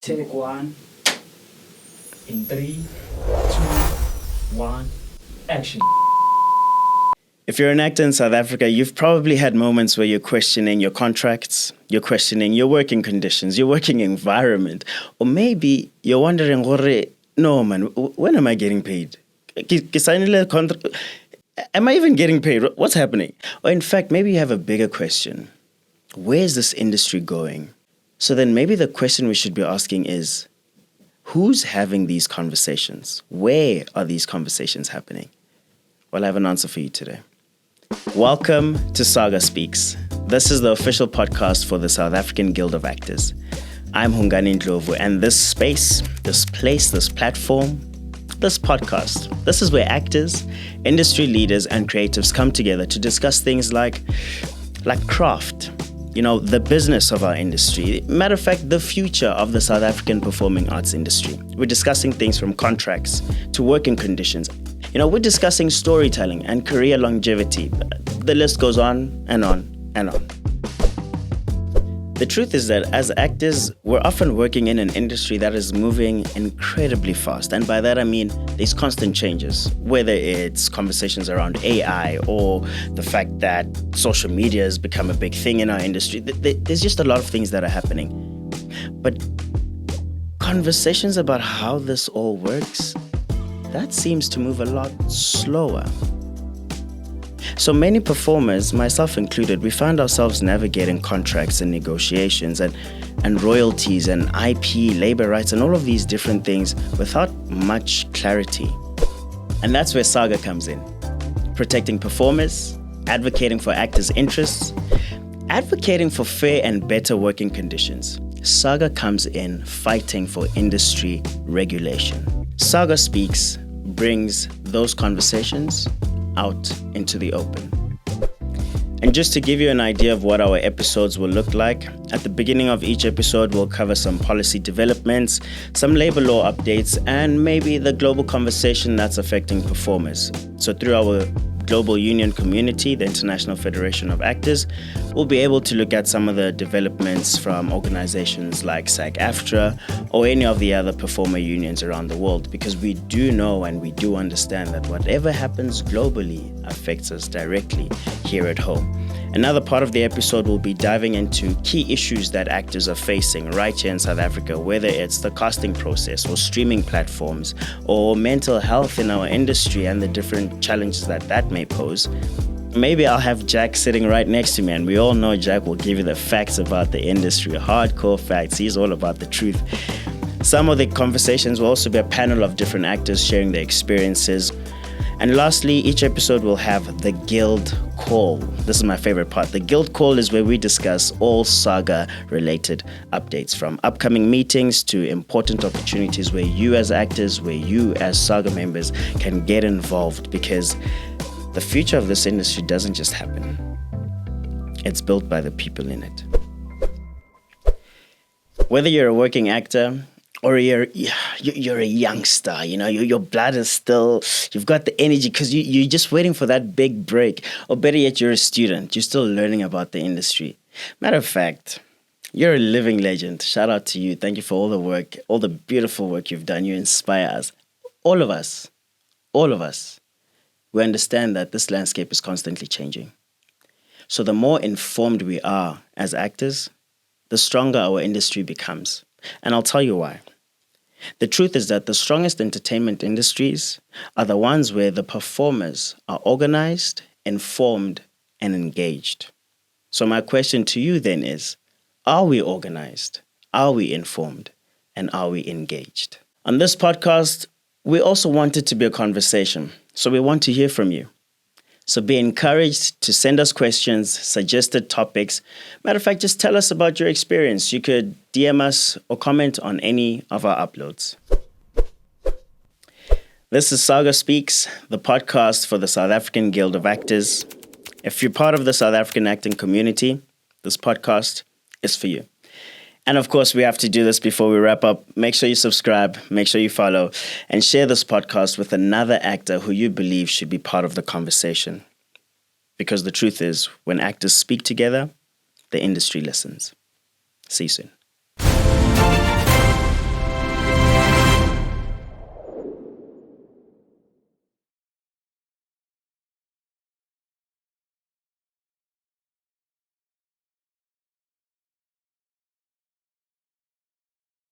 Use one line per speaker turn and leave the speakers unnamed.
Take one. In 3, 2, 1, action.
If you're an actor in South Africa, you've probably had moments where you're questioning your contracts, you're questioning your working conditions, your working environment, or maybe you're wondering, no man, when am I getting paid? Am I even getting paid? What's happening? Or in fact, maybe you have a bigger question. Where is this industry going? So then maybe the question we should be asking is, who's having these conversations? Where are these conversations happening? Well, I have an answer for you today. Welcome to SAGA Speaks. This is the official podcast for the South African Guild of Actors. I'm Hungani Ndlovu, and this space, this place, this platform, this podcast, this is where actors, industry leaders, and creatives come together to discuss things like craft, the business of our industry. Matter of fact, the future of the South African performing arts industry. We're discussing things from contracts to working conditions. We're discussing storytelling and career longevity. The list goes on and on and on. The truth is that as actors, we're often working in an industry that is moving incredibly fast. And by that, I mean there's constant changes, whether it's conversations around AI or the fact that social media has become a big thing in our industry. There's just a lot of things that are happening. But conversations about how this all works, that seems to move a lot slower. So many performers, myself included, we found ourselves navigating contracts and negotiations and royalties and IP, labor rights, and all of these different things without much clarity. And that's where SAGA comes in. Protecting performers, advocating for actors' interests, advocating for fair and better working conditions. SAGA comes in fighting for industry regulation. SAGA Speaks brings those conversations out into the open. And just to give you an idea of what our episodes will look like, at the beginning of each episode, we'll cover some policy developments, some labor law updates, and maybe the global conversation that's affecting performers. So through our global union community, the International Federation of Actors, we'll be able to look at some of the developments from organizations like SAG-AFTRA or any of the other performer unions around the world, because we do know and we do understand that whatever happens globally affects us directly here at home. Another part of the episode will be diving into key issues that actors are facing right here in South Africa, whether it's the casting process or streaming platforms or mental health in our industry and the different challenges that may pose. Maybe I'll have Jack sitting right next to me, and we all know Jack will give you the facts about the industry, hardcore facts. He's all about the truth. Some of the conversations will also be a panel of different actors sharing their experiences. And lastly, each episode will have the Guild Call. This is my favorite part. The Guild Call is where we discuss all SAGA-related updates, from upcoming meetings to important opportunities where you as actors, where you as SAGA members can get involved, because the future of this industry doesn't just happen. It's built by the people in it. Whether you're a working actor, or you're a youngster, your blood is still, you've got the energy because you're just waiting for that big break. Or better yet, you're a student, you're still learning about the industry. Matter of fact, you're a living legend. Shout out to you. Thank you for all the work, all the beautiful work you've done. You inspire us. All of us, we understand that this landscape is constantly changing. So the more informed we are as actors, the stronger our industry becomes. And I'll tell you why. The truth is that the strongest entertainment industries are the ones where the performers are organized, informed, and engaged. So my question to you then is, are we organized? Are we informed? And are we engaged? On this podcast, we also want it to be a conversation. So we want to hear from you. So be encouraged to send us questions, suggested topics. Matter of fact, just tell us about your experience. You could DM us or comment on any of our uploads. This is SAGA Speaks, the podcast for the South African Guild of Actors. If you're part of the South African acting community, this podcast is for you. And of course, we have to do this before we wrap up. Make sure you subscribe, make sure you follow, and share this podcast with another actor who you believe should be part of the conversation. Because the truth is, when actors speak together, the industry listens. See you soon.